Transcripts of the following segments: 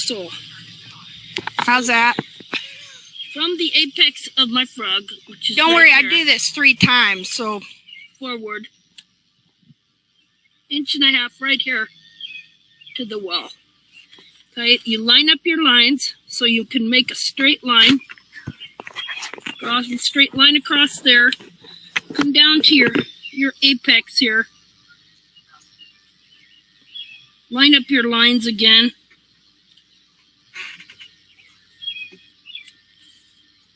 So, how's that? From the apex of my frog, which is Don't right worry, here, I do this 3 times, so forward, 1.5 inches right here to the wall. Okay, you line up your lines so you can make a straight line. Cross a straight line across there. Come down to your apex here. Line up your lines again.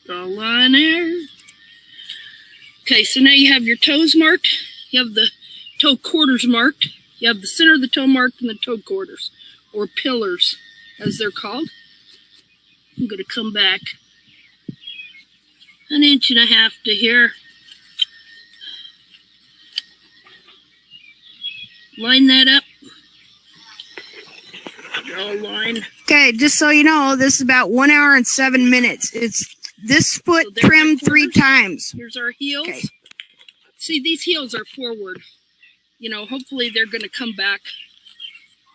Draw a line there. Okay, so now you have your toes marked. You have the toe quarters marked. You have the center of the toe marked and the toe quarters, or pillars, as they're called. I'm going to come back 1.5 inches to here. Line that up. Draw a line. okay, just so you know, this is about 1 hour and 7 minutes. It's this foot So trimmed 3 times. Here's our heels. Okay. See, these heels are forward. You know, hopefully they're going to come back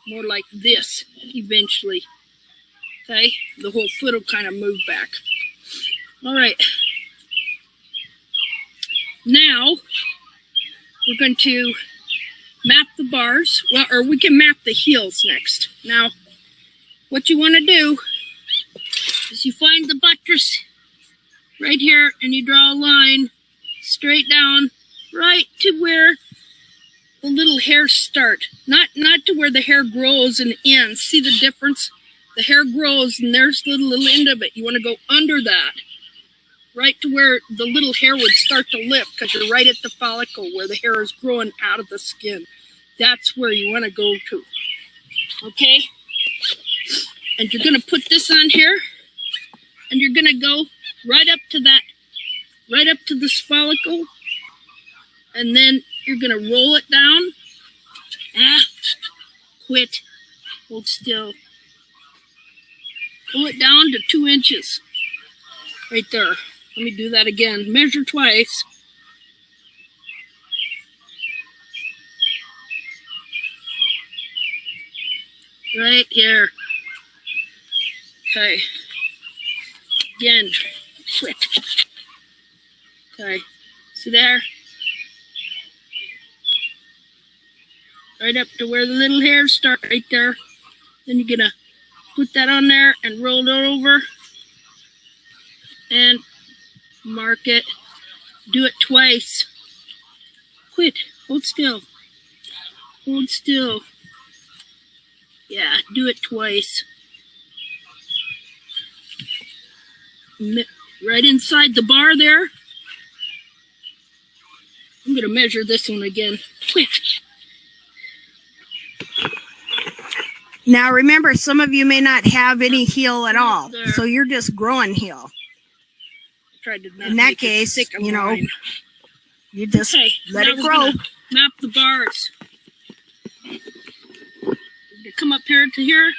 more like this eventually. Okay? The whole foot will kind of move back. All right. Now, we're going to map the bars. Well, or we can map the heels next. Now, what you want to do is you find the buttress right here and you draw a line straight down right to where the little hairs start. Not to where the hair grows and ends. See the difference? The hair grows and there's the little end of it. You want to go under that. Right to where the little hair would start to lift because you're right at the follicle where the hair is growing out of the skin. That's where you want to go to. Okay? And you're going to put this on here and you're going to go right up to that, right up to this follicle, and then you're going to roll it down. Quit. Hold still. Pull it down to 2 inches. Right there. Let me do that again. Measure twice. Right here. Okay. Again. Quit. Okay. See there? Right up to where the little hairs start, right there. Then you're gonna put that on there and roll it over. And mark it. Do it twice. Quit. Hold still. Hold still. Yeah, do it twice. Right inside the bar there. I'm going to measure this one again. Quit. Now remember, some of you may not have any heel at all, so you're just growing heel. In that case, you know, you just let it grow. Map the bars. Come up here to here,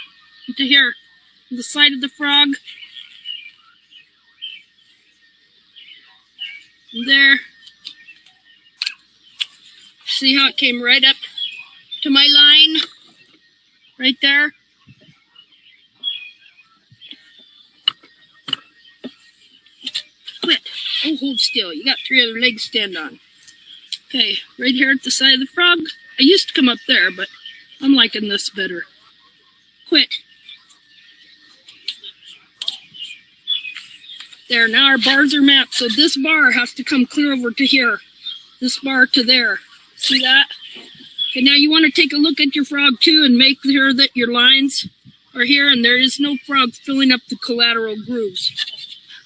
to here, the side of the frog. There. See how it came right up to my line? Right there. Quit. Oh, hold still. You got 3 other legs to stand on. Okay, right here at the side of the frog. I used to come up there, but I'm liking this better. Quit. There, now our bars are mapped. So this bar has to come clear over to here. This bar to there. See that? Okay, now you want to take a look at your frog too and make sure that your lines are here and there is no frog filling up the collateral grooves.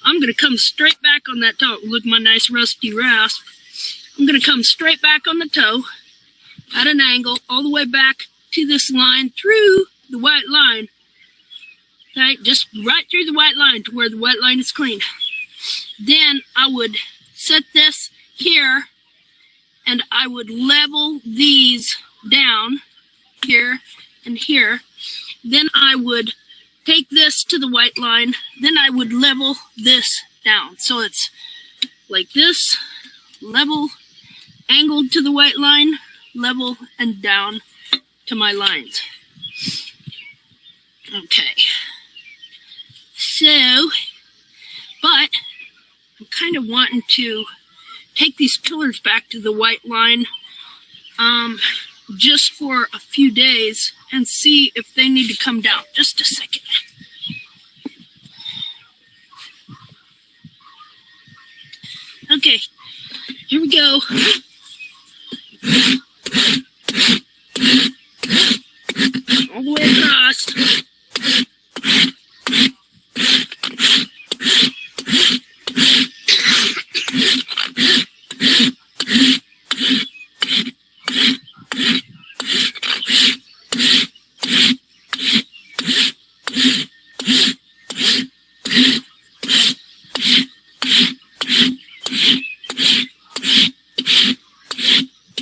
I'm going to come straight back on that toe. Look at my nice rusty rasp. I'm going to come straight back on the toe at an angle all the way back to this line through the white line. Okay, just right through the white line to where the white line is clean. Then I would set this here and I would level these down here and here. Then I would take this to the white line. Then I would level this down. So it's like this, level, angled to the white line, level, and down to my lines. Okay. So, but I'm kind of wanting to take these pillars back to the white line just for a few days and see if they need to come down. Just a second. Okay, here we go. All the way across.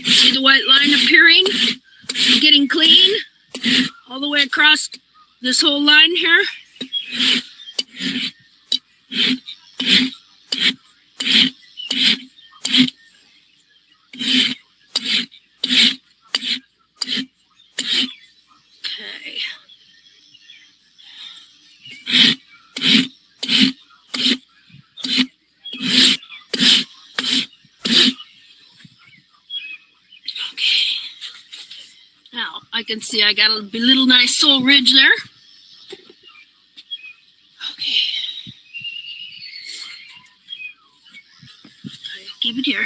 See the white line appearing? Getting clean all the way across this whole line here. Okay. Now, I can see I got a little nice sole ridge there. Okay. Keep it here.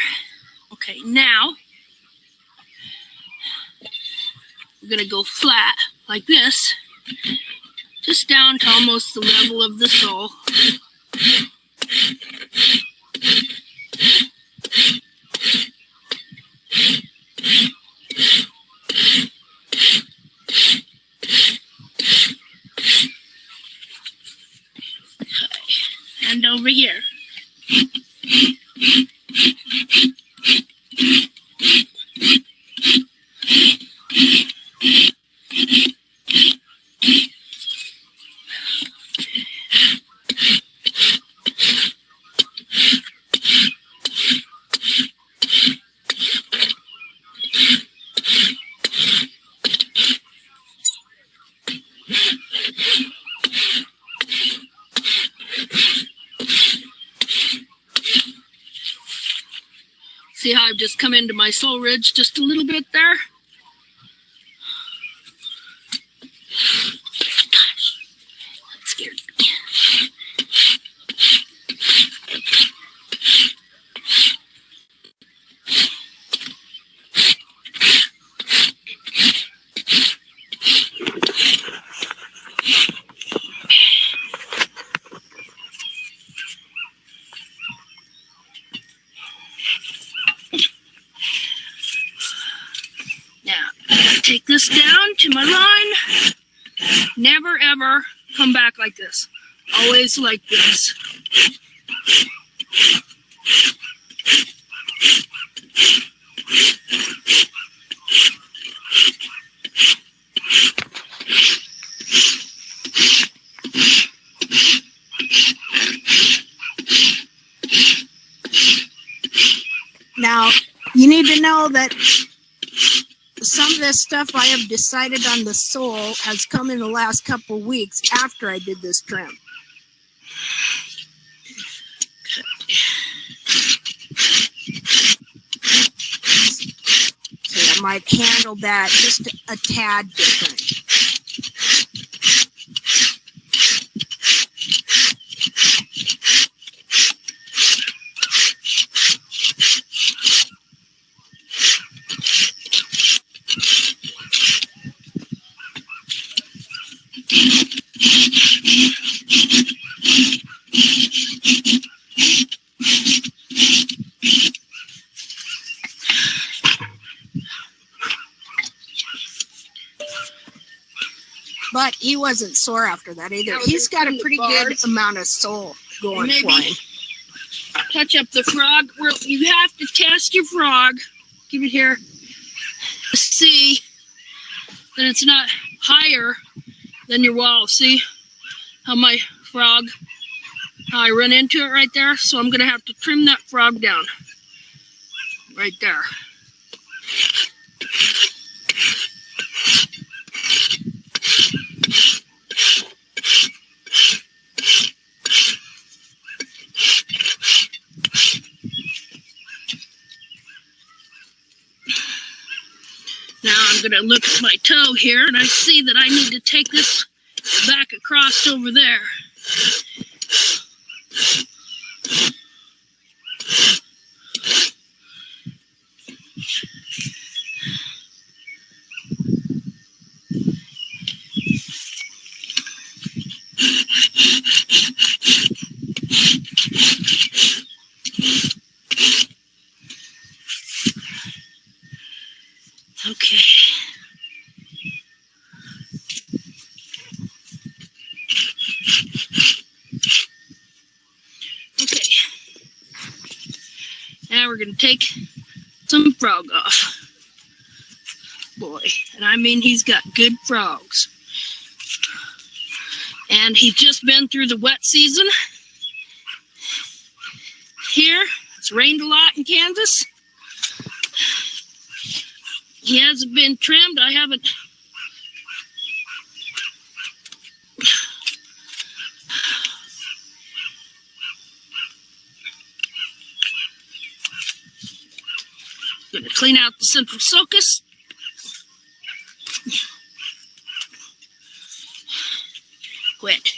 Okay, now, we're going to go flat like this, just down to almost the level of the sole. And over here. See how I've just come into my sole ridge just a little bit there? Gosh, that scared me. Take this down to my line. Never ever come back like this. Always like this. Now, you need to know that some of this stuff I have decided on the sole has come in the last couple of weeks after I did this trim. So I might handle that just a tad different. But he wasn't sore after that either. He's got a pretty good amount of sole going for him. Touch up the frog. You have to test your frog. Give it here. See that it's not higher than your wall. See how my frog, how I run into it right there? So I'm going to have to trim that frog down. Right there. gonna look at my toe here, and I see that I need to take this back across over there. Okay. Okay. Now we're going to take some frog off. Boy, and I mean he's got good frogs. And he's just been through the wet season. Here, it's rained a lot in Kansas. He hasn't been trimmed. I haven't. Going to clean out the central sulcus. Quit.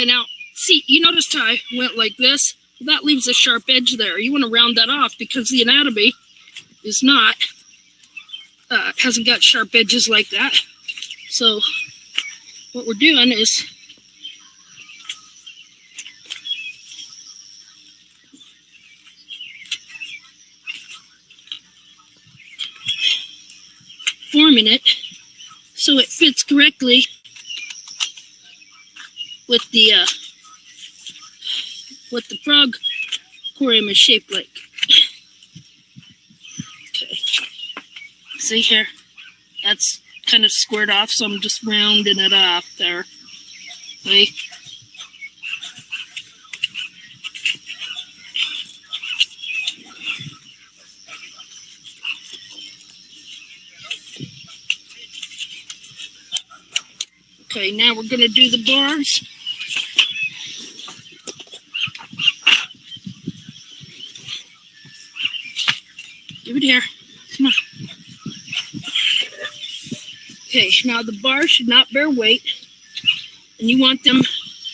Okay, now, see, you noticed how I went like this? That leaves a sharp edge there. You want to round that off because the anatomy is not, hasn't got sharp edges like that. So, what we're doing is forming it so it fits correctly with the what the frog aquarium is shaped like. Okay. See here? That's kind of squared off, so I'm just rounding it off there. See? Okay, now we're going to do the bars. Give it here. Come on. Okay, now the bars should not bear weight, and you want them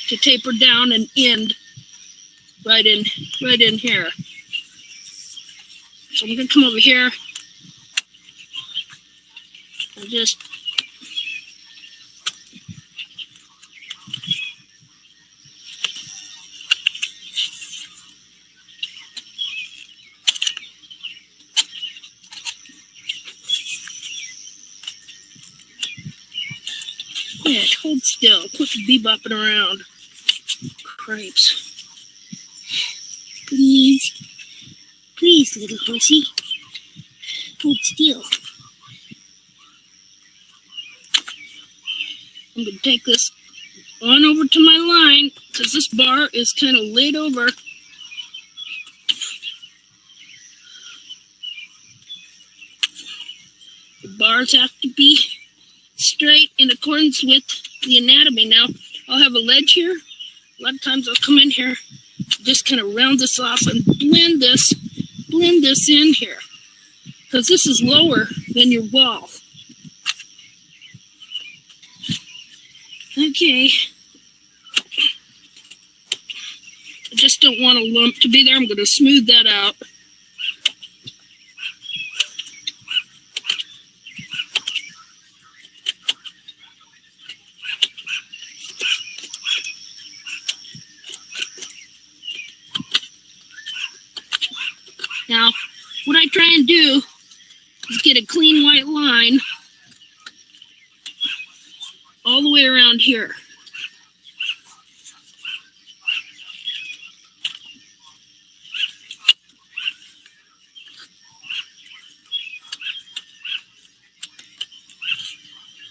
to taper down and end right in here. So I'm going to come over here and just quit, hold still, quit bebopping around. Cripes. Please. Please, little horsey. Hold still. I'm going to take this on over to my line because this bar is kind of laid over. The bars have to be straight in accordance with the anatomy. Now, I'll have a ledge here. A lot of times I'll come in here, just kind of round this off and blend this in here. Because this is lower than your wall. Okay. I just don't want a lump to be there. I'm going to smooth that out. Now, what I try and do is get a clean white line all the way around here.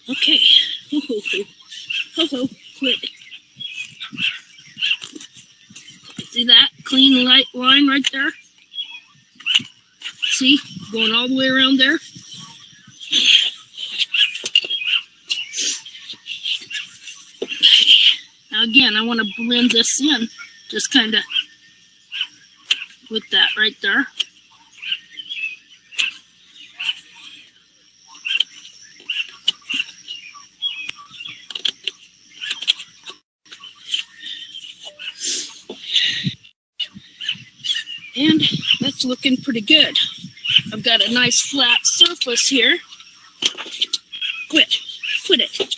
Okay. Ho, ho, ho. Ho, ho. Quit. See that clean light line right there? See, going all the way around there. Now again, I want to blend this in, just kind of with that right there. And that's looking pretty good. I've got a nice flat surface here. Quit it.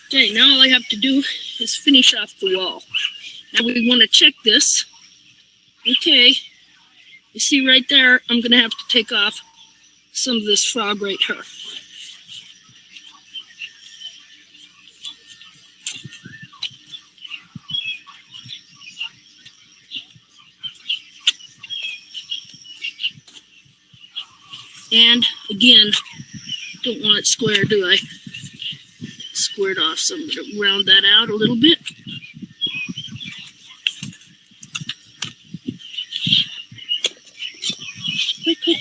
Okay, now all I have to do is finish off the wall. Now we want to check this. Okay, you see right there, I'm going to have to take off some of this frog right here. And again, don't want it square, do I? Squared off, so I'm going to round that out a little bit.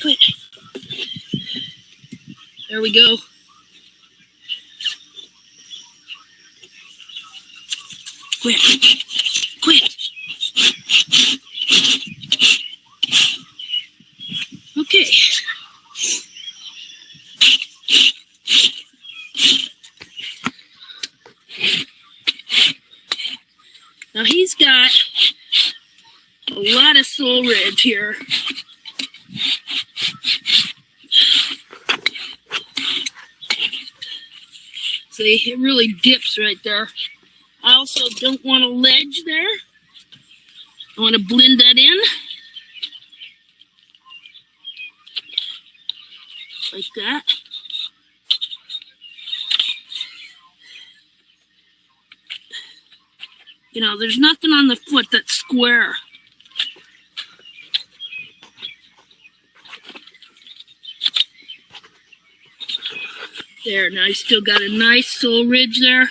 Quit. There we go. Quit. Okay. Now he's got a lot of soul ridge here. See, it really dips right there. I also don't want a ledge there. I want to blend that in. Like that. You know, there's nothing on the foot that's square. There, now you still got a nice sole ridge there.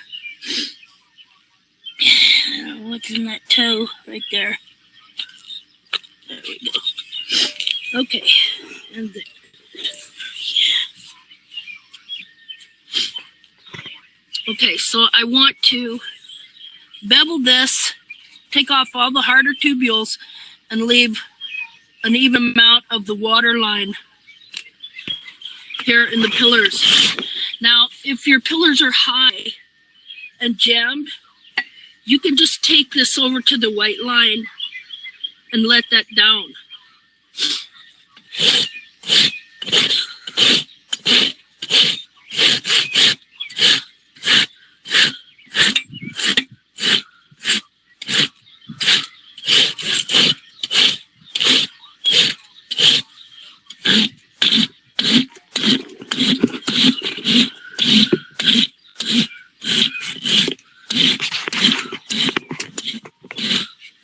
What's in that toe right there? There we go. Okay, and okay, so I want to bevel this, take off all the harder tubules, and leave an even amount of the water line here in the pillars. Now, if your pillars are high and jammed, you can just take this over to the white line and let that down.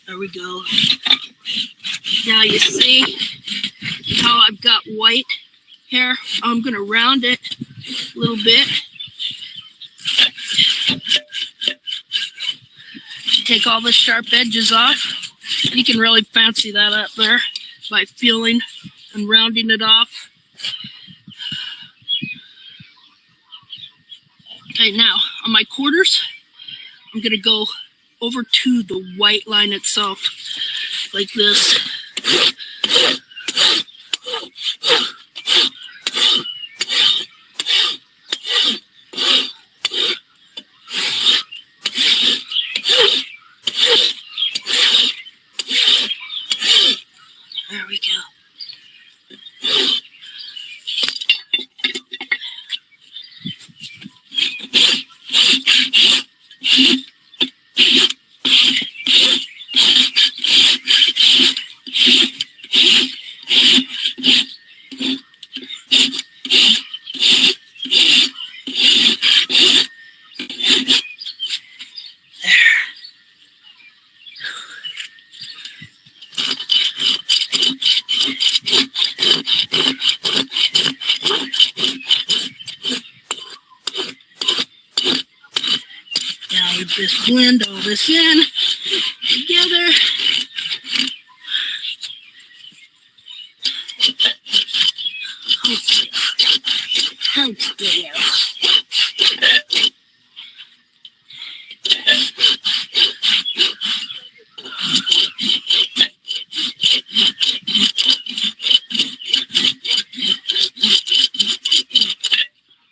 There we go. Now you see how I've got white here? I'm going to round it a little bit. Take all the sharp edges off. You can really fancy that up there by feeling and rounding it off. Okay, now on my quarters, I'm going to go over to the white line itself, like this. There we go. Just blend all this in together. Hold still.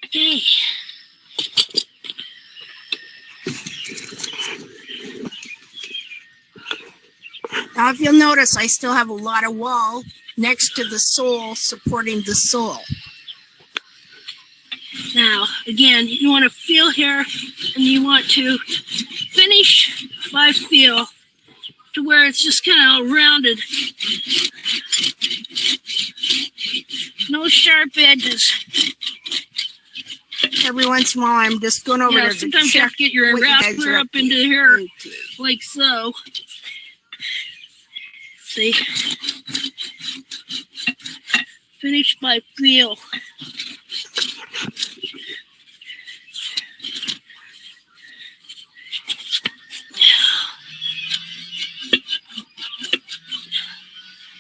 Okay. Now, if you'll notice, I still have a lot of wall next to the sole supporting the sole. Now, again, you want to feel here, and you want to finish by feel to where it's just kind of rounded. No sharp edges. Every once in a while, I'm just going over there to sometimes you have check to get your what you guys rasper are up into here, like so. See? Finish by feel.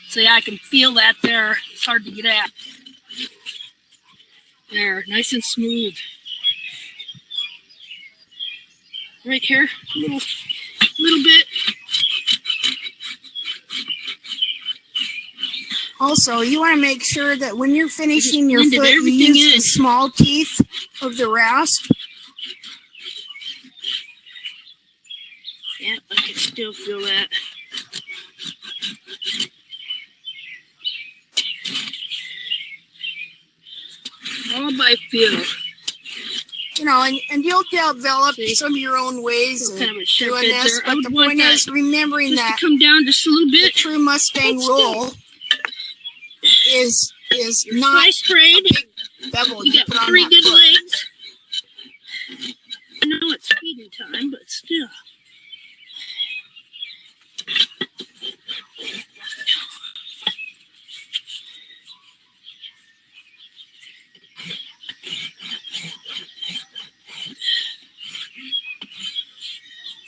See, I can feel that there. It's hard to get at. There, nice and smooth. Right here, a little bit. Also, you want to make sure that when you're finishing your blended foot, you everything use in. the small teeth of the rasp. Yeah, I can still feel that. All by feel. You know, and you'll develop See? some of your own ways of Kind of a sharp doing edge this, there. I but would the want point that is remembering just that to come down just a little the bit. true Mustang Let's roll is Your not slice grade. a big bevel You you got put on 3 that good foot. legs. I know it's feeding time, but still.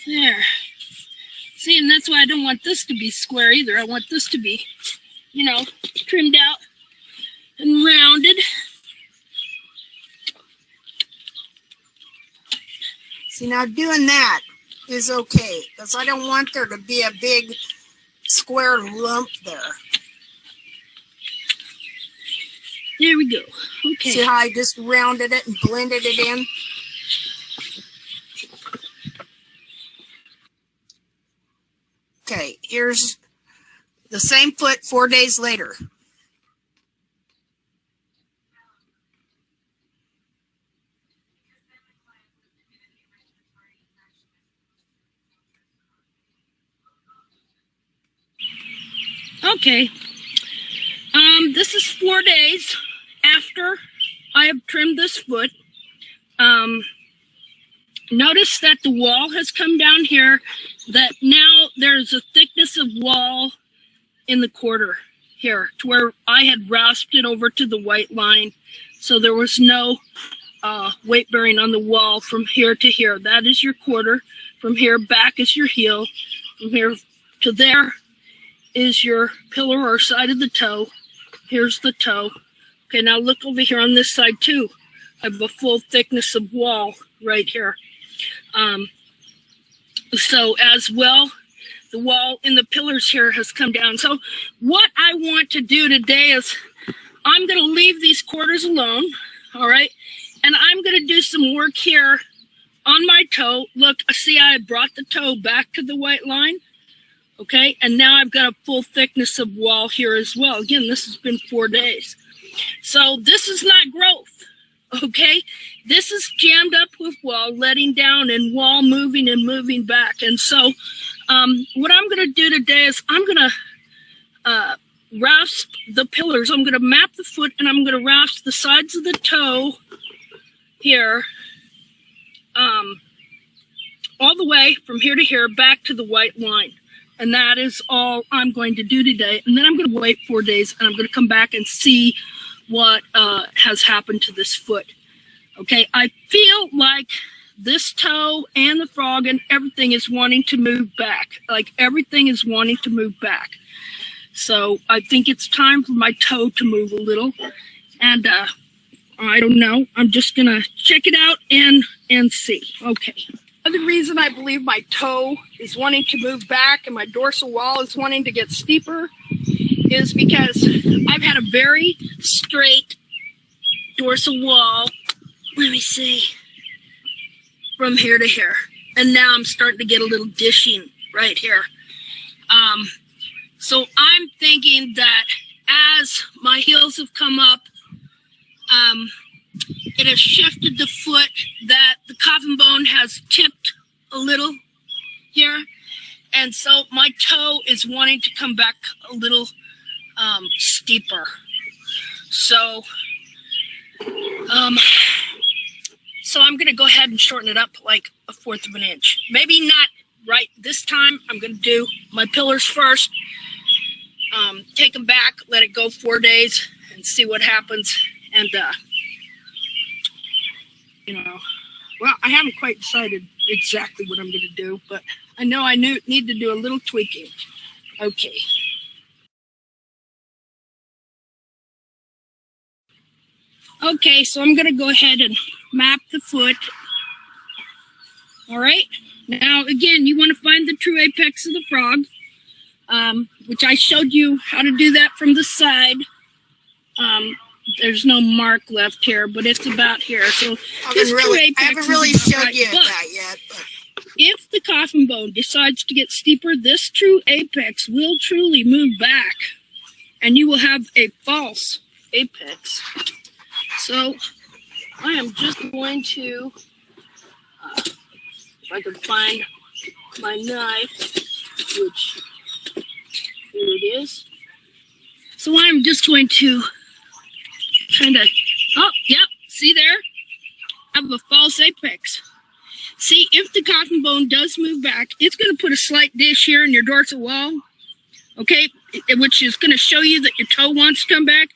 There. See, and that's why I don't want this to be square either. I want this to be, you know, trimmed out and rounded. See, now doing that is okay, because I don't want there to be a big square lump there. There we go. Okay. See how I just rounded it and blended it in? Okay, here's the same foot 4 days later. Okay. This is 4 days after I have trimmed this foot. Notice that the wall has come down here, that now there's a thickness of wall in the quarter here to where I had rasped it over to the white line. So there was no weight bearing on the wall from here to here. That is your quarter. From here back is your heel. From here to there is your pillar or side of the toe. Here's the toe. Okay, now look over here on this side too. I have a full thickness of wall right here. So as well, the wall in the pillars here has come down. So what I want to do today is I'm going to leave these quarters alone, all right? And I'm going to do some work here on my toe. Look, see, I brought the toe back to the white line, okay? And now I've got a full thickness of wall here as well. Again, this has been 4 days. So this is not growth, okay? This is jammed up with wall, letting down and wall moving and moving back. And so what I'm going to do today is I'm going to rasp the pillars. I'm going to map the foot, and I'm going to rasp the sides of the toe here all the way from here to here back to the white line. And that is all I'm going to do today. And then I'm going to wait 4 days, and I'm going to come back and see what has happened to this foot. Okay, I feel like this toe and the frog and everything is wanting to move back. Like everything is wanting to move back. So I think it's time for my toe to move a little. And I don't know. I'm just going to check it out and see. Okay. Another reason I believe my toe is wanting to move back and my dorsal wall is wanting to get steeper is because I've had a very straight dorsal wall. Let me see. From here to here. And now I'm starting to get a little dishing right here. So I'm thinking that as my heels have come up, it has shifted the foot, that the coffin bone has tipped a little here. And so my toe is wanting to come back a little steeper. So, so I'm going to go ahead and shorten it up like 1/4 of an inch. Maybe not right this time. I'm going to do my pillars first. Take them back, let it go 4 days and see what happens. And, you know, well, I haven't quite decided exactly what I'm going to do, but I know I need to do a little tweaking. Okay. Okay, so I'm going to go ahead and map the foot. All right. Now, again, you want to find the true apex of the frog, which I showed you how to do that from the side. There's no mark left here, but it's about here. So I haven't really showed you that yet. But if the coffin bone decides to get steeper, this true apex will truly move back, and you will have a false apex. So I am just going to, if I can find my knife, which here it is. So I'm just going to kind of, oh, yep, see there? I have a false apex. See, if the coffin bone does move back, it's going to put a slight dish here in your dorsal wall, okay, which is going to show you that your toe wants to come back.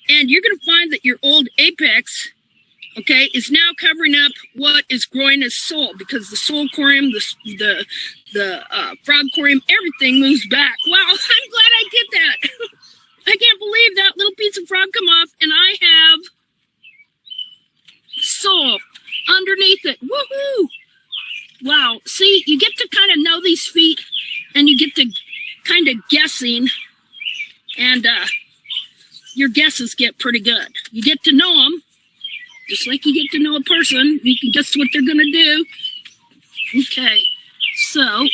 And you're going to find that your old apex, okay, is now covering up what is growing as sole, because the sole corium, the frog corium, everything moves back. Wow, I'm glad I did that. I can't believe that little piece of frog come off, and I have sole underneath it. Woohoo! Wow, see, you get to kind of know these feet, and you get to kind of guessing, and your guesses get pretty good. You get to know them, just like you get to know a person. You can guess what they're going to do. Okay, so,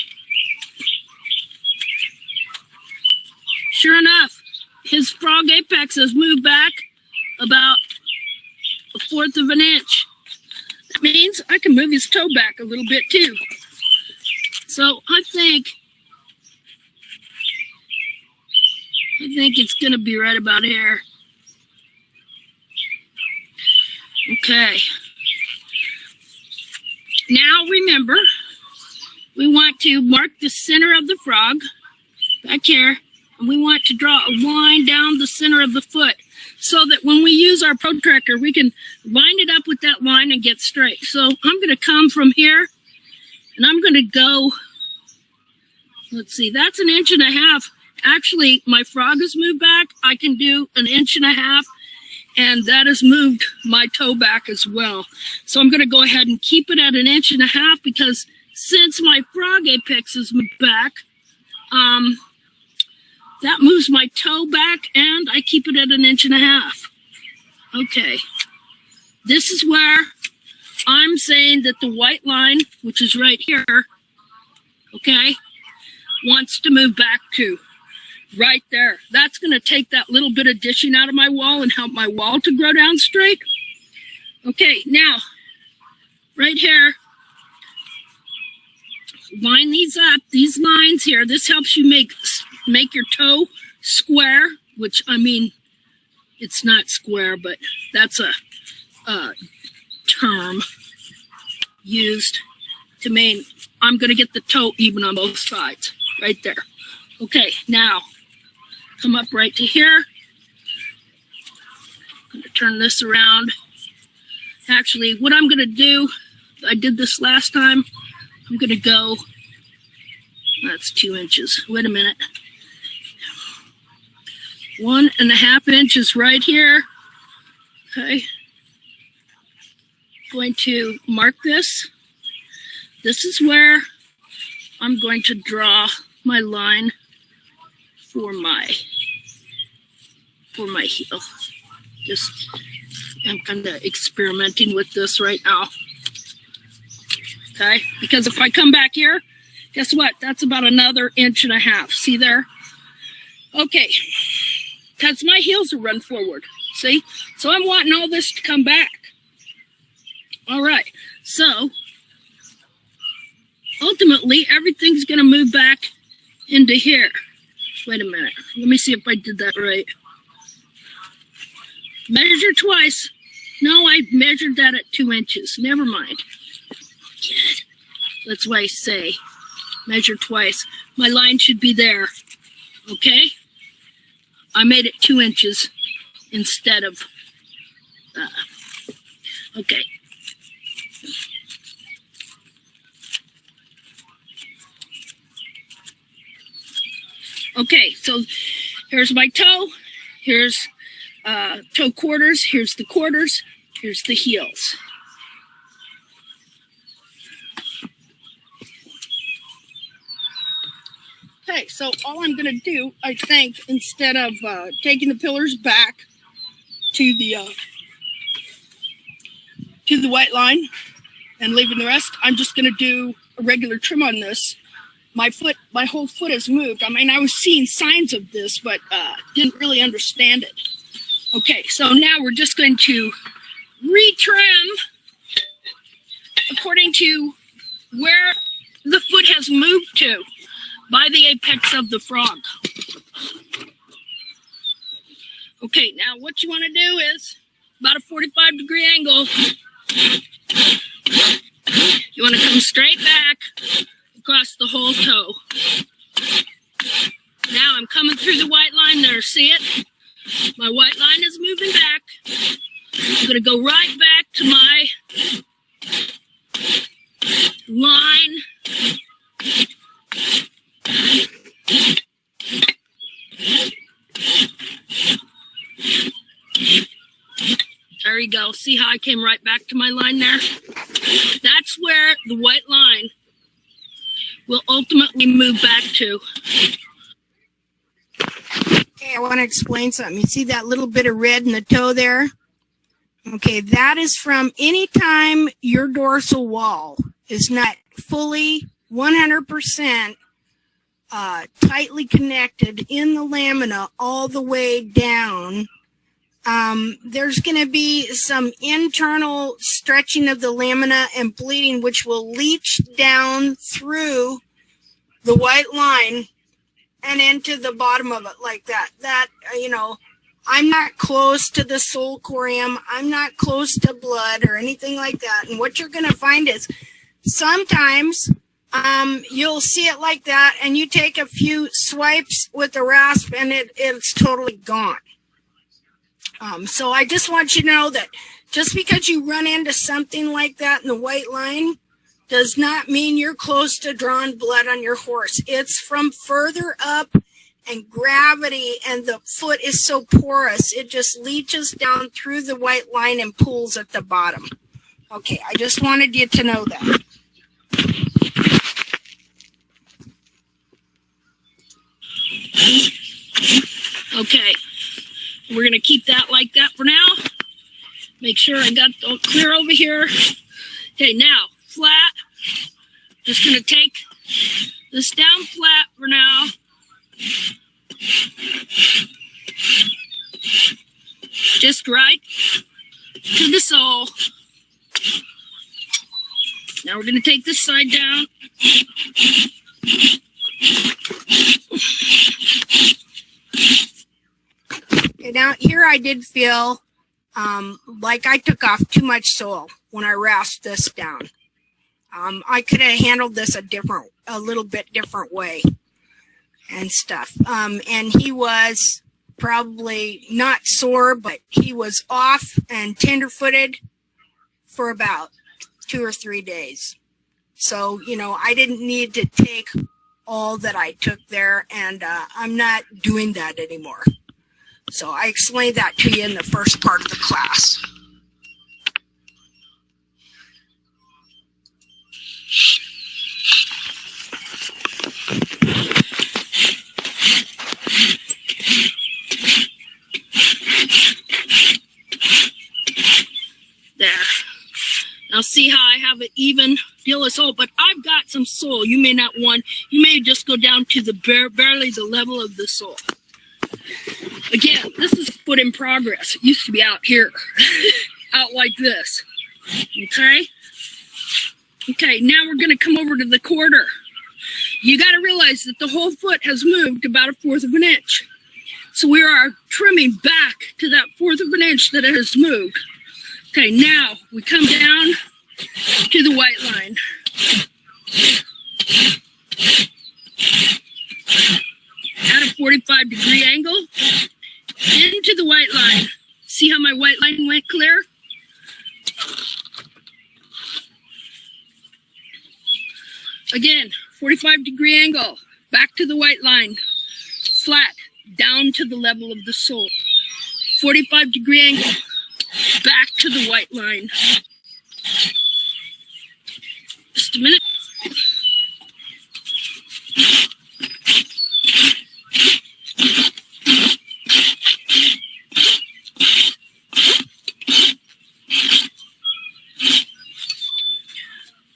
sure enough, his frog apex has moved back about 1/4 of an inch. That means I can move his toe back a little bit too. So I think it's going to be right about here. Okay. Now remember, we want to mark the center of the frog back here, and we want to draw a line down the center of the foot so that when we use our protractor, we can line it up with that line and get straight. So I'm going to come from here, and I'm going to go, let's see, that's 1.5 inches. Actually, my frog has moved back. I can do 1.5 inches, and that has moved my toe back as well. So I'm going to go ahead and keep it at 1.5 inches because since my frog apex has moved back, that moves my toe back, and I keep it at 1.5 inches. Okay. This is where I'm saying that the white line, which is right here, okay, wants to move back to. Right there. That's going to take that little bit of dishing out of my wall and help my wall to grow down straight. Okay, now, right here, line these up, these lines here. This helps you make your toe square, which, I mean, it's not square, but that's a term used to mean I'm going to get the toe even on both sides, right there. Okay, now, come up right to here. I'm going to turn this around. Actually, what I'm going to do I did this last time. I'm going to go, that's 2 inches. Wait a minute. 1.5 inches right here. Okay. Going to mark this. This is where I'm going to draw my line for my heel. I'm kind of experimenting with this right now. Okay, because if I come back here, guess what? That's about another 1.5 inches. See there? Okay, because my heels will run forward. See? So I'm wanting all this to come back. All right, so ultimately everything's going to move back into here. Wait a minute. Let me see if I did that right. Measure twice. No, I measured that at 2 inches. Never mind. Good. That's why I say measure twice. My line should be there. Okay? I made it 2 inches instead of... okay. Okay, so here's my toe. Here's toe quarters. Here's the quarters. Here's the heels. Okay, so all I'm going to do, I think, instead of taking the pillars back to the white line and leaving the rest, I'm just going to do a regular trim on this. My whole foot has moved. I mean, I was seeing signs of this, but didn't really understand it. Okay, so now we're just going to retrim according to where the foot has moved to by the apex of the frog. Okay, now what you want to do is about a 45-degree angle. You want to come straight back across the whole toe. Now I'm coming through the white line there. See it? My white line is moving back. I'm going to go right back to my line. There you go. See how I came right back to my line there? That's where the white line will ultimately move back to. Okay, I want to explain something. You see that little bit of red in the toe there? Okay, that is from any time your dorsal wall is not fully 100% tightly connected in the lamina all the way down. There's going to be some internal stretching of the lamina and bleeding, which will leach down through the white line and into the bottom of it like that. That, I'm not close to the sulcorium. I'm not close to blood or anything like that. And what you're going to find is sometimes you'll see it like that, and you take a few swipes with the rasp, and it's totally gone. So I just want you to know that just because you run into something like that in the white line does not mean you're close to drawing blood on your horse. It's from further up and gravity, and the foot is so porous, it just leaches down through the white line and pools at the bottom. Okay, I just wanted you to know that. Okay, we're going to keep that like that for now. Make sure I got it all clear over here. Okay, now, flat. Just going to take this down flat for now. Just right to the sole. Now we're going to take this side down. Okay, now here I did feel like I took off too much sole when I rasped this down. I could have handled this a little bit different way and stuff. And he was probably not sore, but he was off and tender-footed for about 2 or 3 days. So, you know, I didn't need to take all that I took there, and I'm not doing that anymore. So I explained that to you in the first part of the class. There. Now see how I have it even deal with soil, but I've got some soil. You may not want, you may just go down to the barely the level of the soil. Again, this is foot in progress. It used to be out here, out like this. Okay? Okay, now we're going to come over to the quarter. You got to realize that the whole foot has moved about 1/4 of an inch. So we are trimming back to that 1/4 of an inch that it has moved. Okay, now we come down to the white line. At a 45-degree angle, into the white line. See how my white line went clear? Again, 45-degree angle, back to the white line, flat, down to the level of the sole. 45-degree angle, back to the white line. Just a minute.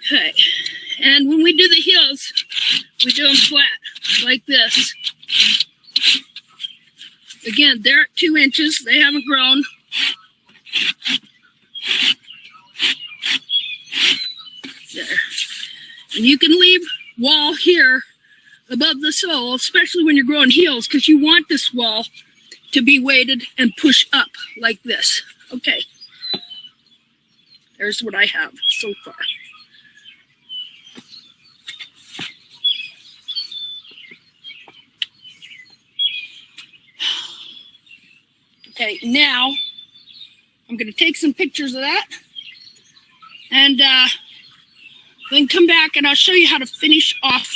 Okay, and when we do the heels, we do them flat, like this. Again, they're at 2 inches, they haven't grown. There. And you can leave wall here above the sole, especially when you're growing heels, because you want this wall to be weighted and push up like this. Okay. There's what I have so far. Okay, now I'm going to take some pictures of that and then come back and I'll show you how to finish off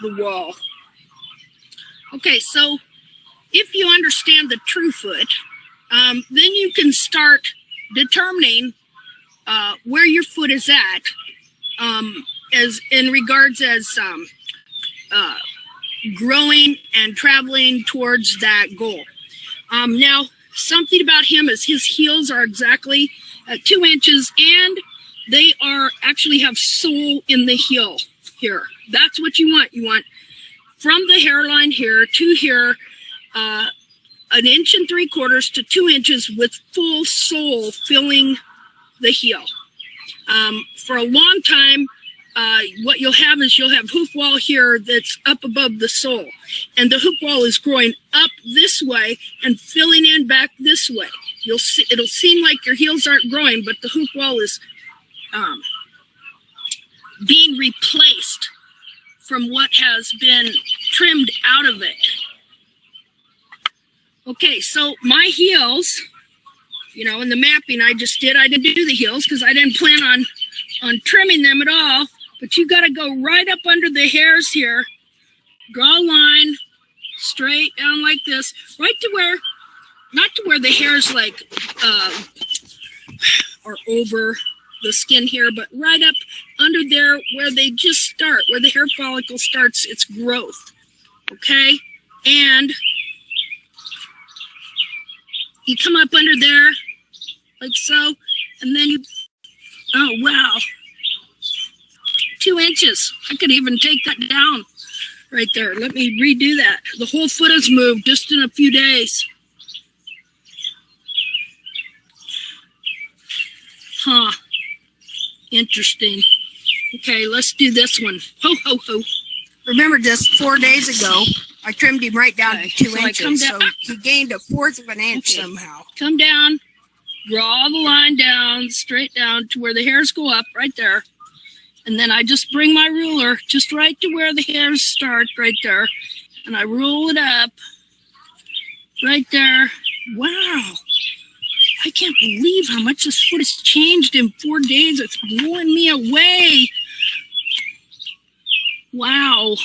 the wall. Okay, so if you understand the true foot, then you can start determining where your foot is at as in regards as growing and traveling towards that goal. Now, something about him is his heels are exactly 2 inches, and they are actually have sole in the heel here. That's what you want. You want from the hairline here to here, 1 inch and 3/4 to 2 inches with full sole filling the heel. For a long time, what you'll have is you'll have hoop wall here that's up above the sole, and the hoop wall is growing up this way and filling in back this way. You'll see, it'll seem like your heels aren't growing, but the hoop wall is being replaced from what has been trimmed out of it. Okay, so my heels, you know, in the mapping I just did, I didn't do the heels because I didn't plan on trimming them at all. But you got to go right up under the hairs here, draw a line straight down like this, right to where, not to where the hairs like are over the skin here, but right up under there where they just start, where the hair follicle starts its growth. Okay, and you come up under there like so, and then you, oh wow, 2 inches. I could even take that down right there. Let me redo that. The whole foot has moved just in a few days. Huh. Interesting. Okay, let's do this one. Ho, ho, ho. Remember, just 4 days ago, I trimmed him right down to 2 so inches, so he gained 1/4 of an inch somehow. Come down, draw the line down, straight down to where the hairs go up, right there. And then I just bring my ruler just right to where the hairs start, right there. And I rule it up right there. Wow. I can't believe how much this foot has changed in 4 days. It's blowing me away. Wow.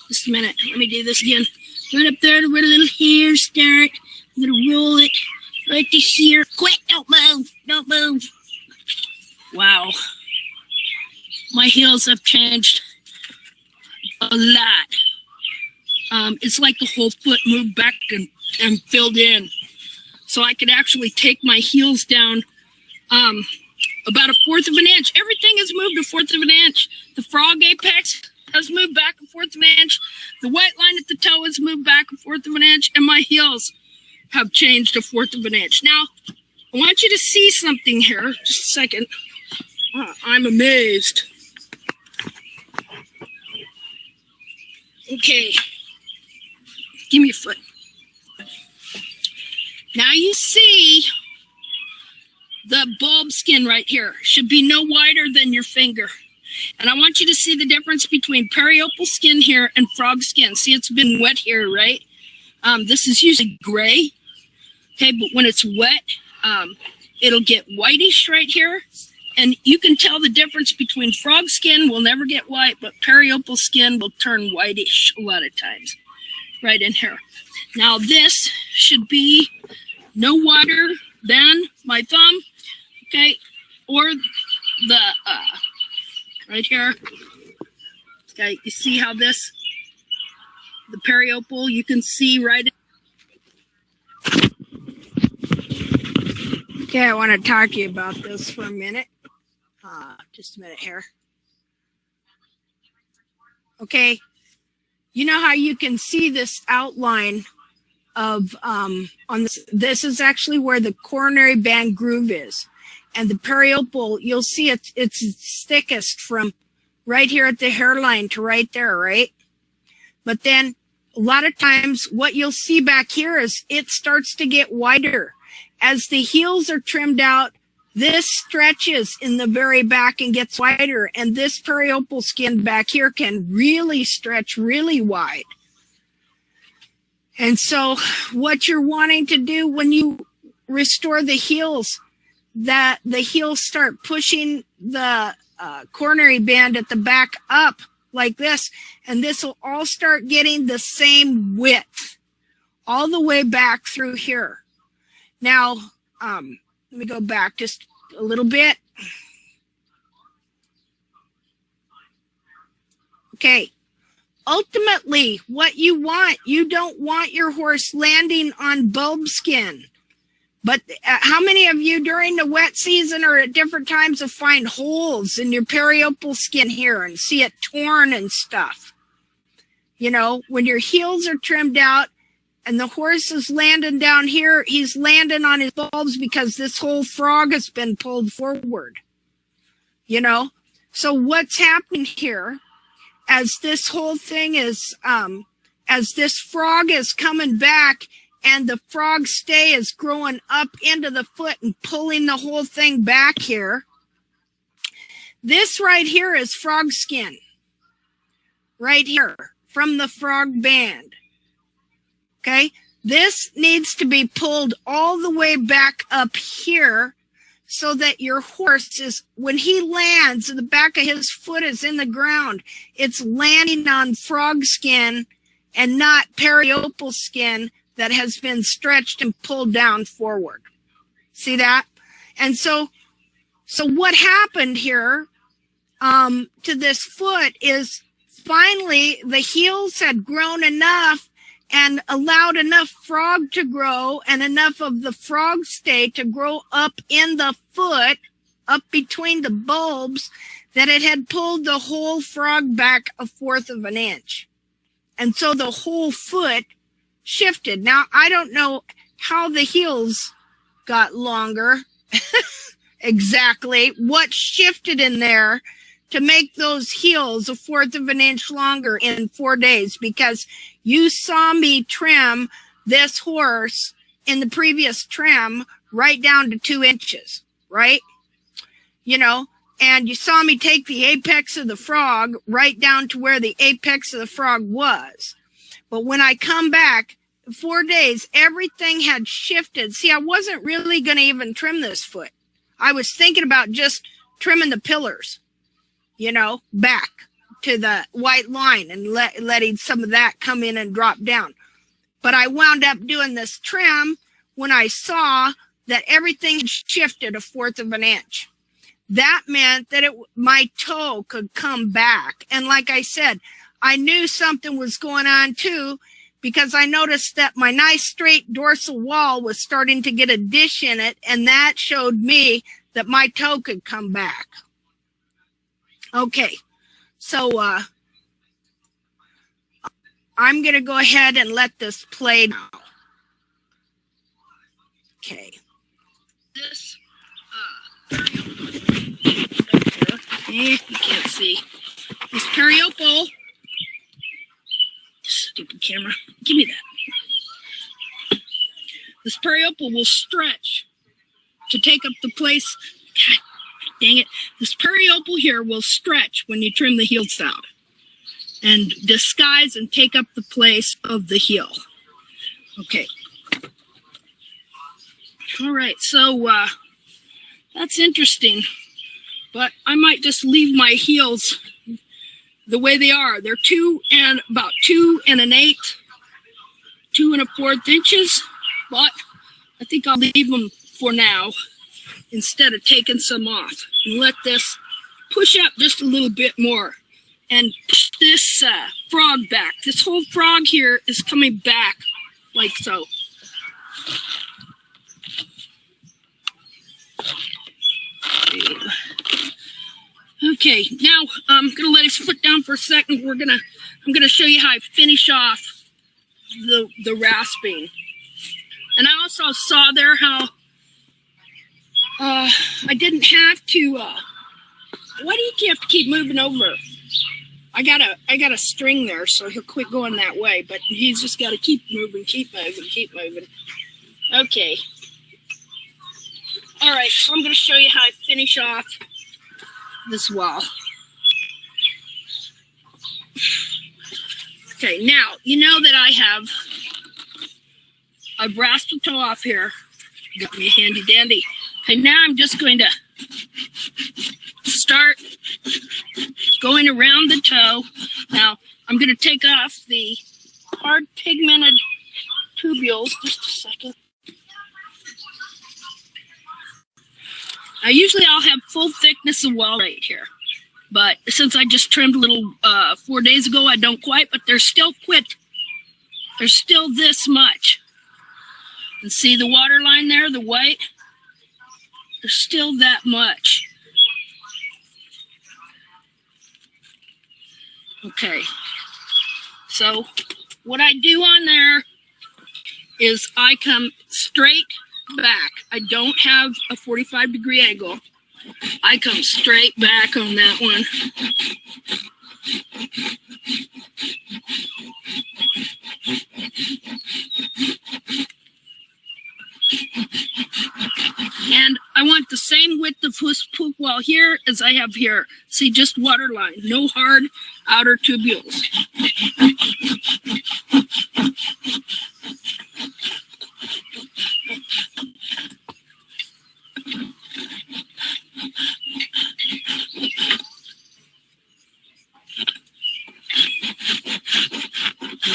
Just a minute. Let me do this again. Right up there to where the little hairs start. I'm going to roll it right to here. Quick, don't move. Don't move. Wow. My heels have changed a lot. It's like the whole foot moved back and filled in. So I could actually take my heels down about 1/4 of an inch. Everything has moved 1/4 of an inch. The frog apex has moved back 1/4 of an inch. The white line at the toe has moved back 1/4 of an inch. And my heels have changed 1/4 of an inch. Now, I want you to see something here. Just a second. I'm amazed. Okay. Give me your foot. Now you see the bulb skin right here should be no wider than your finger. And I want you to see the difference between periopal skin here and frog skin. See, it's been wet here, right? This is usually gray. Okay, but when it's wet, it'll get whitish right here. And you can tell the difference between frog skin will never get white, but periopal skin will turn whitish a lot of times. Right in here. Now this should be no wider than my thumb, okay, or the, right here. Okay, you see how this, the periopal, you can see right. Okay, I want to talk to you about this for a minute. Just a minute here. Okay, you know how you can see this outline of on this is actually where the coronary band groove is, and the periopal, you'll see it's thickest from right here at the hairline to right there, right? But then a lot of times what you'll see back here is it starts to get wider as the heels are trimmed out. This stretches in the very back and gets wider, and this periopal skin back here can really stretch really wide. And so what you're wanting to do when you restore the heels, that the heels start pushing the coronary band at the back up like this, and this will all start getting the same width all the way back through here. Now, let me go back just a little bit. Okay. Ultimately, what you don't want your horse landing on bulb skin. But how many of you during the wet season or at different times will find holes in your periopal skin here and see it torn and stuff? You know, when your heels are trimmed out, and the horse is landing down here, he's landing on his bulbs because this whole frog has been pulled forward. You know? So what's happening here, as this whole thing is, as this frog is coming back and the frog stay is growing up into the foot and pulling the whole thing back here, this right here is frog skin. Right here, from the frog band. Okay, this needs to be pulled all the way back up here so that your horse is, when he lands, the back of his foot is in the ground, it's landing on frog skin and not periopal skin that has been stretched and pulled down forward. See that? And so what happened here to this foot is finally the heels had grown enough and allowed enough frog to grow and enough of the frog stay to grow up in the foot, up between the bulbs, that it had pulled the whole frog back 1/4 of an inch. And so the whole foot shifted. Now, I don't know how the heels got longer, exactly what shifted in there to make those heels 1/4 of an inch longer in 4 days, because you saw me trim this horse in the previous trim right down to 2 inches, right? You know, and you saw me take the apex of the frog right down to where the apex of the frog was. But when I come back, 4 days, everything had shifted. See, I wasn't really going to even trim this foot. I was thinking about just trimming the pillars, you know, back to the white line and letting some of that come in and drop down. But I wound up doing this trim when I saw that everything shifted 1/4 of an inch. That meant that my toe could come back. And like I said, I knew something was going on too, because I noticed that my nice straight dorsal wall was starting to get a dish in it, and that showed me that my toe could come back. Okay, so I'm going to go ahead and let this play now. Okay. This, you can't see. This periopal, stupid camera, give me that. This periopal will stretch to take up the place. God dang it. This periopal here will stretch when you trim the heel out and disguise and take up the place of the heel. Okay. All right, so that's interesting, but I might just leave my heels the way they are. They're about 2 1/8, 2 1/4 inches, but I think I'll leave them for now instead of taking some off and let this push up just a little bit more and push this frog back. This whole frog here is coming back like so. Okay, now I'm gonna let his foot down for a second. I'm gonna show you how I finish off the rasping. And I also saw there how I didn't have to. Why do you have to keep moving over? I got a string there, so he'll quit going that way. But he's just got to keep moving, keep moving, keep moving. Okay. All right, so I'm going to show you how I finish off this wall. Okay, now, you know that I've rasped the toe off here. Got me a handy dandy. Okay, now I'm just going to start going around the toe. Now, I'm going to take off the hard pigmented tubules. Just a second. Now, usually I'll have full thickness of wall right here. But since I just trimmed a little 4 days ago, I don't quite, but there's still There's still this much. And see the water line there, the white? There's still that much. Okay. So what I do on there is I come straight back. I don't have a 45-degree angle. I come straight back on that one. And I want the same width of hook wall here as I have here. See, just water line, no hard outer tubules.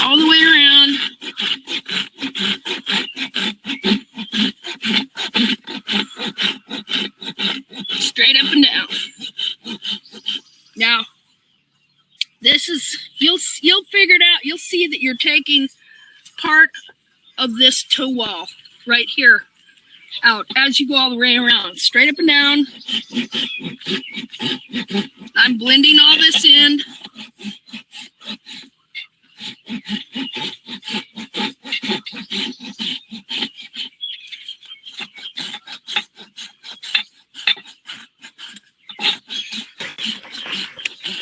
All the way around. Straight up and down. Now, this is, you'll figure it out. You'll see that you're taking part of this toe wall right here out as you go all the way around. Straight up and down. I'm blending all this in.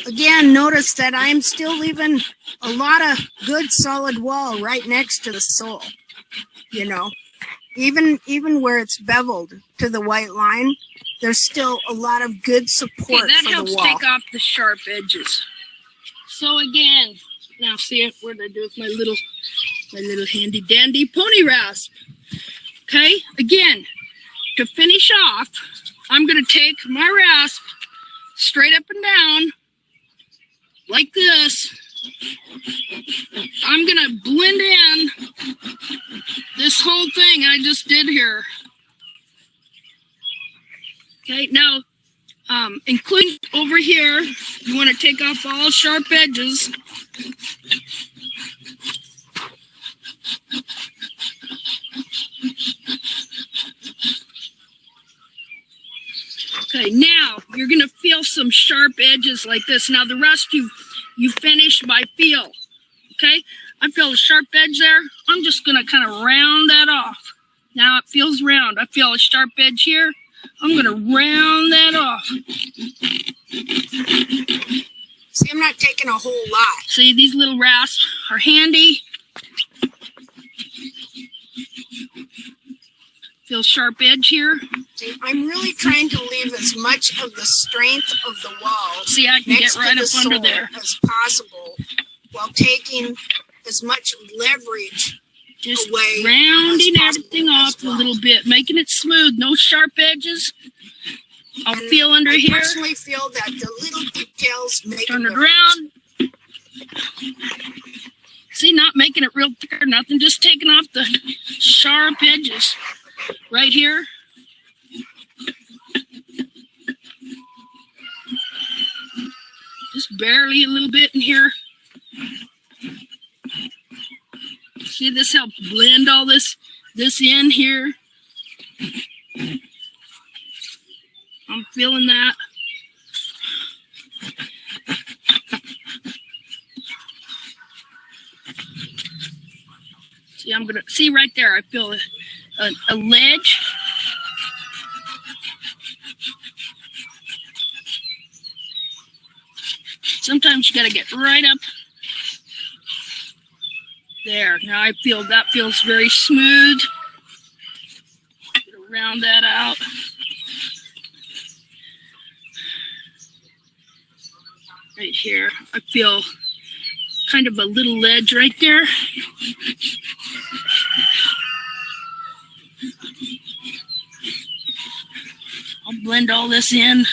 Again, notice that I'm still leaving a lot of good solid wall right next to the sole. You know, even where it's beveled to the white line, there's still a lot of good support that for helps the wall. take off the sharp edges. So again, now see it, what did I do with my little My little handy dandy pony rasp. Okay, again, to finish off, I'm going to take my rasp straight up and down like this. I'm going to blend in this whole thing I just did here. Okay, now, including over here, you want to take off all sharp edges. Okay, now you're going to feel some sharp edges like this. Now the rest you finish by feel. Okay, I feel a sharp edge there. I'm just going to kind of round that off. Now it feels round. I feel a sharp edge here. I'm going to round that off. See, I'm not taking a whole lot. See, these little rasps are handy. Feel sharp edge here. See, I'm really trying to leave as much of the strength of the wall See, I can get right up under there as possible while taking as much leverage just away rounding everything off a little bit, making it smooth, no sharp edges. I'll feel under here. I personally feel that the little details make Turn it around. See, not making it real thick or nothing, just taking off the sharp edges right here. Just barely a little bit in here. See, this helps blend all this in here. I'm feeling that. See, I'm gonna see right there. I feel a ledge. Sometimes you gotta get right up there. Now I feel that feels very smooth. Round that out. Right here, I feel kind of a little ledge right there. I'll blend all this in.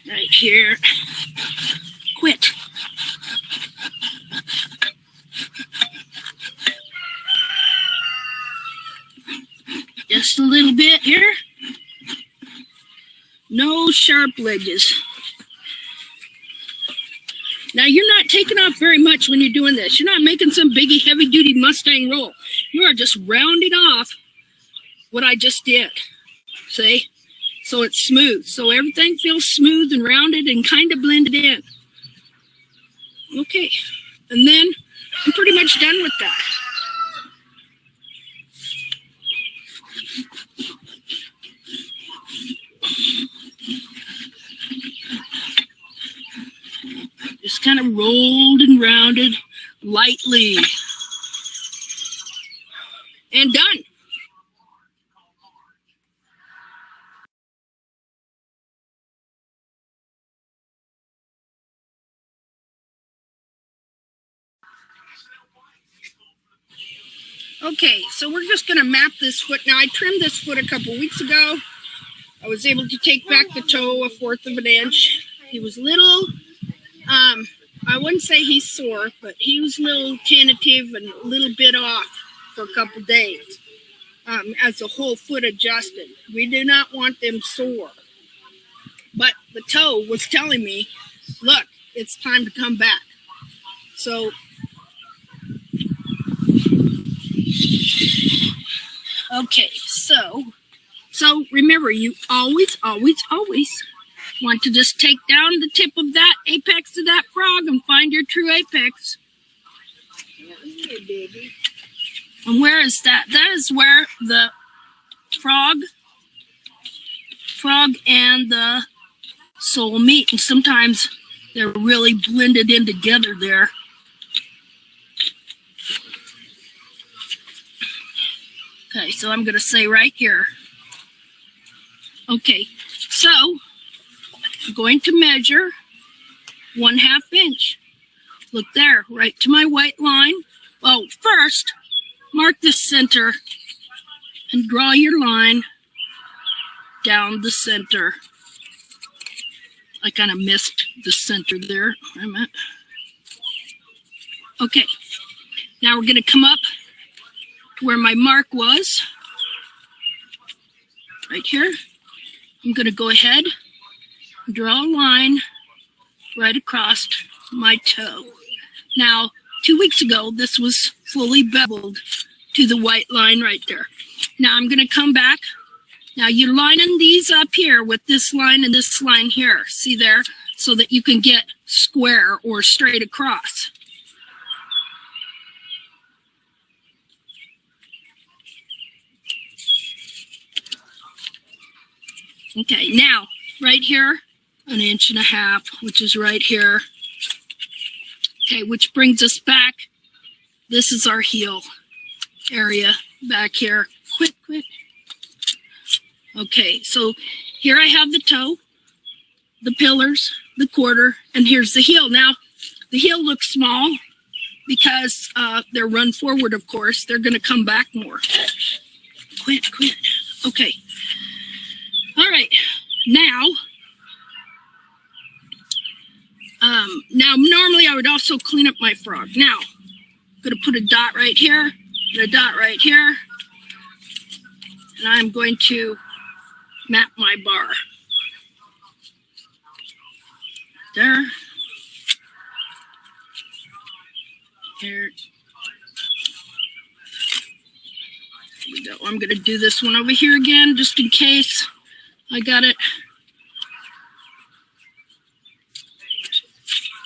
Right here. Quit. Just a little bit here. No sharp ledges. Now you're not taking off very much when you're doing this. You're not making some biggie heavy duty Mustang roll. You are just rounding off what I just did. See? So it's smooth. So everything feels smooth and rounded and kind of blended in. Okay. And then I'm pretty much done with that. Just kind of rolled and rounded lightly. And done. Okay, so we're just going to map this foot. Now, I trimmed this foot a couple weeks ago. I was able to take back the toe 1/4 of an inch. He was little, I wouldn't say he's sore, but he was a little tentative and a little bit off for a couple days as the whole foot adjusted. We do not want them sore. But the toe was telling me, look, it's time to come back. So, okay, so remember, you always want to just take down the tip of that apex of that frog and find your true apex. And where is that? That is where the frog and the sole meet. And sometimes they're really blended in together there. Okay, so I'm going to say right here. Okay, so I'm going to measure 1/2 inch. Look there, right to my white line. Well, first, mark the center and draw your line down the center. I kind of missed the center there. Wait a minute. Okay, now we're going to come up to where my mark was. Right here. I'm going to go ahead and draw a line right across my toe. Now, 2 weeks ago, this was fully beveled to the white line right there. Now I'm going to come back. Now you're lining these up here with this line and this line here. See there? So that you can get square or straight across. Okay, now, right here, 1.5 inches, which is right here. Okay, which brings us back. This is our heel area back here. Quit. Okay, so here I have the toe, the pillars, the quarter, and here's the heel. Now, the heel looks small because they're run forward, of course. They're going to come back more. Quit. Okay. All right. Now, normally I would also clean up my frog. Now, I'm going to put a dot right here and a dot right here. And I'm going to map my bar. There. Here. Here we go. I'm going to do this one over here again, just in case I got it.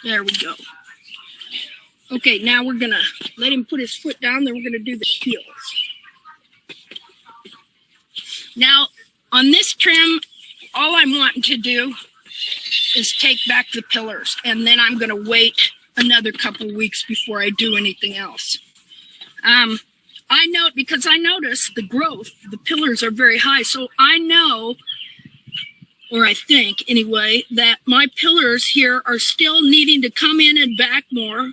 There we go. Okay, now we're going to let him put his foot down, then we're going to do the heels. Now, on this trim, all I'm wanting to do is take back the pillars, and then I'm going to wait another couple weeks before I do anything else. I know, because I noticed the growth, the pillars are very high, so I know, or I think anyway, that my pillars here are still needing to come in and back more,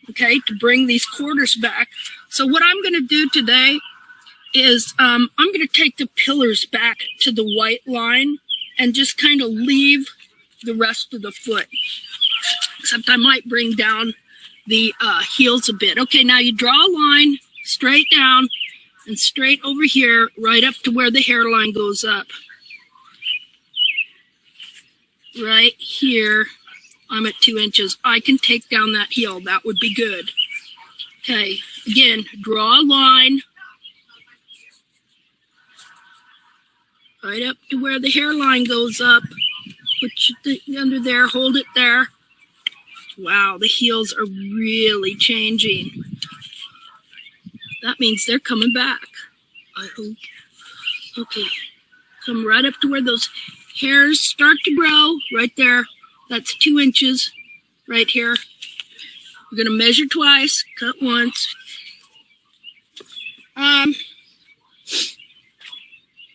okay, to bring these quarters back. So what I'm going to do today is I'm going to take the pillars back to the white line and just kind of leave the rest of the foot. Except I might bring down the heels a bit. Okay, now you draw a line straight down and straight over here, right up to where the hairline goes up. Right here, I'm at 2 inches. I can take down that heel. That would be good. Okay, again, draw a line right up to where the hairline goes up. Put your under there, hold it there. Wow, the heels are really changing. That means they're coming back, I hope. Okay, come right up to where those hairs start to grow, right there. That's 2 inches right here. We're gonna measure twice, cut once.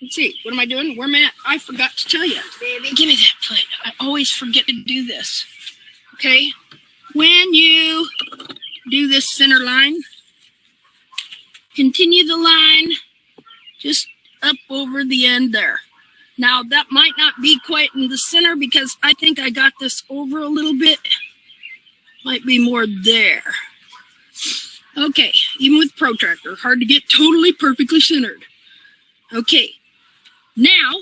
Let's see, what am I doing? Where am I at? I forgot to tell you. Baby, give me that foot. I always forget to do this. Okay, when you do this center line, continue the line just up over the end there. Now, that might not be quite in the center because I think I got this over a little bit. Might be more there. Okay, even with protractor, hard to get totally perfectly centered. Okay, now,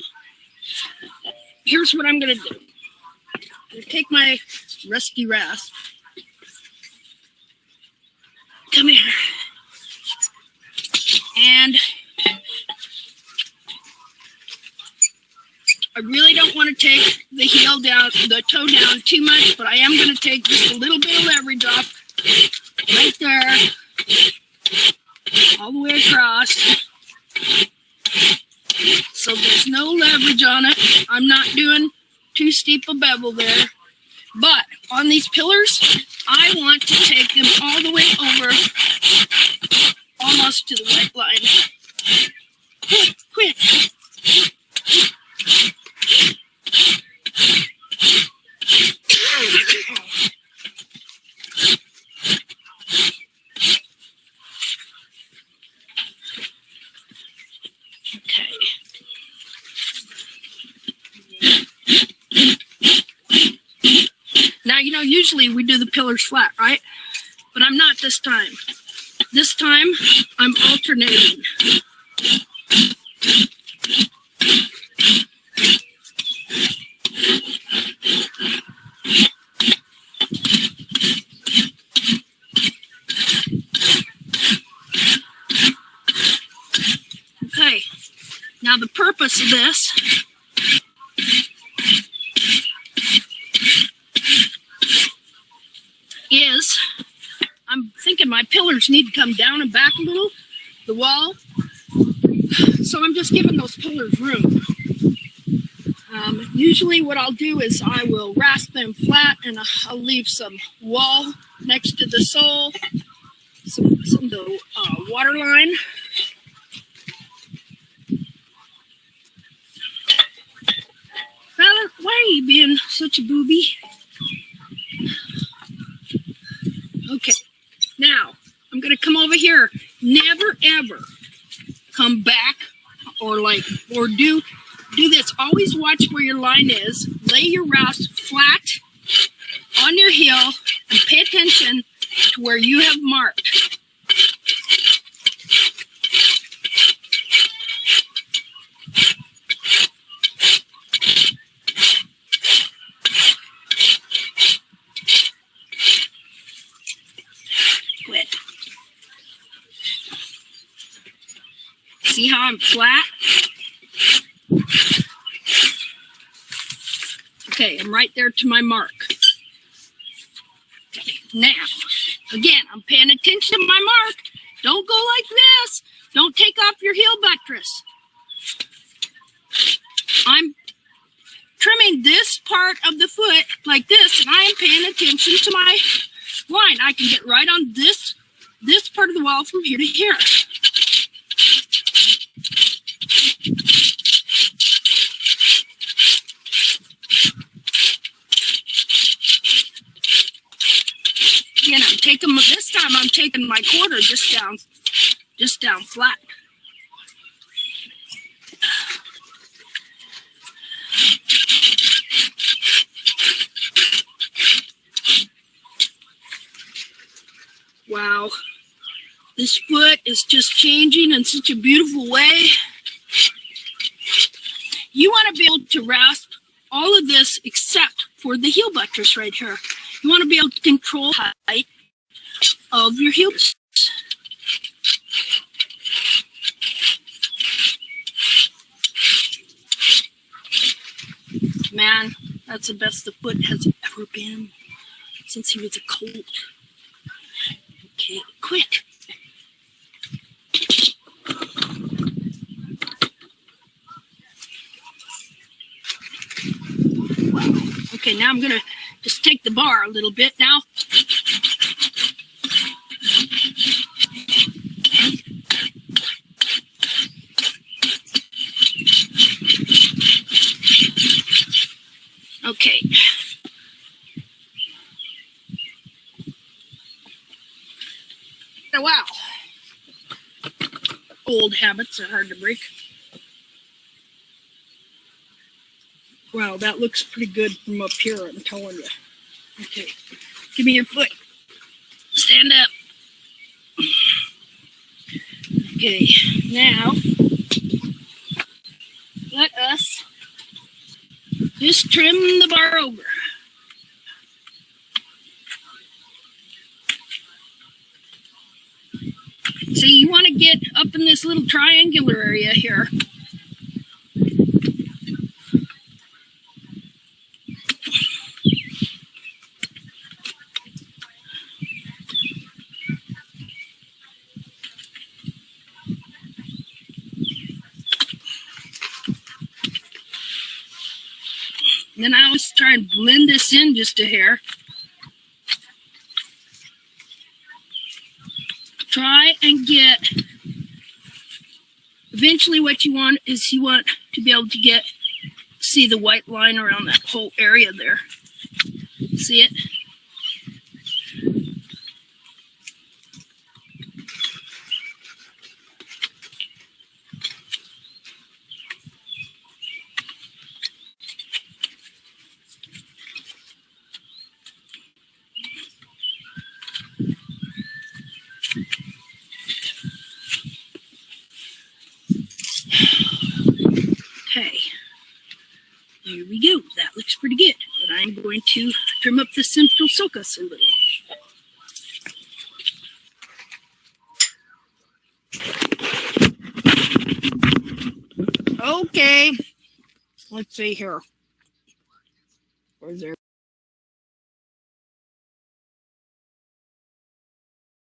here's what I'm going to do. I'm going to take my rusty rasp. Come here. And I really don't want to take the heel down, the toe down too much, but I am going to take just a little bit of leverage off right there, all the way across. So there's no leverage on it. I'm not doing too steep a bevel there. But on these pillars, I want to take them all the way over, almost to the white line. Quick. usually we do the pillars flat, right? But I'm not this time. This time, I'm alternating. Okay, now the purpose of this is, I'm thinking my pillars need to come down and back a little, the wall. So I'm just giving those pillars room. Usually what I'll do is I will rasp them flat and I'll leave some wall next to the sole, some of the water line. Fella, why are you being such a booby? Okay, now I'm gonna come over here. Never ever come back or do this. Always watch where your line is. Lay your rasp flat on your heel and pay attention to where you have marked. Quit. See how I'm flat? Okay, I'm right there to my mark. Okay, now, again, I'm paying attention to my mark. Don't go like this. Don't take off your heel buttress. I'm trimming this part of the foot like this, and I am paying attention to my line. I can get right on this part of the wall from here to here. Again, this time I'm taking my quarter just down flat. Wow, this foot is just changing in such a beautiful way. You want to be able to rasp all of this except for the heel buttress right here. You want to be able to control the height of your heel buttress. Man, that's the best the foot has ever been since he was a colt. Okay, quick. Wow. Okay, now I'm going to just take the bar a little bit now. Okay. Wow. Old habits are hard to break. Wow, that looks pretty good from up here, I'm telling you. Okay, give me your foot. Stand up. Okay, now let us just trim the bar over. See, you want to get up in this little triangular area here. And then I always try and blend this in just a hair. Try and get, eventually what you want is you want to be able to see the white line around that whole area there. See it? Okay. Here we go. That looks pretty good. But I'm going to trim up the central sulcus a little. Okay. Let's see here. Where's there?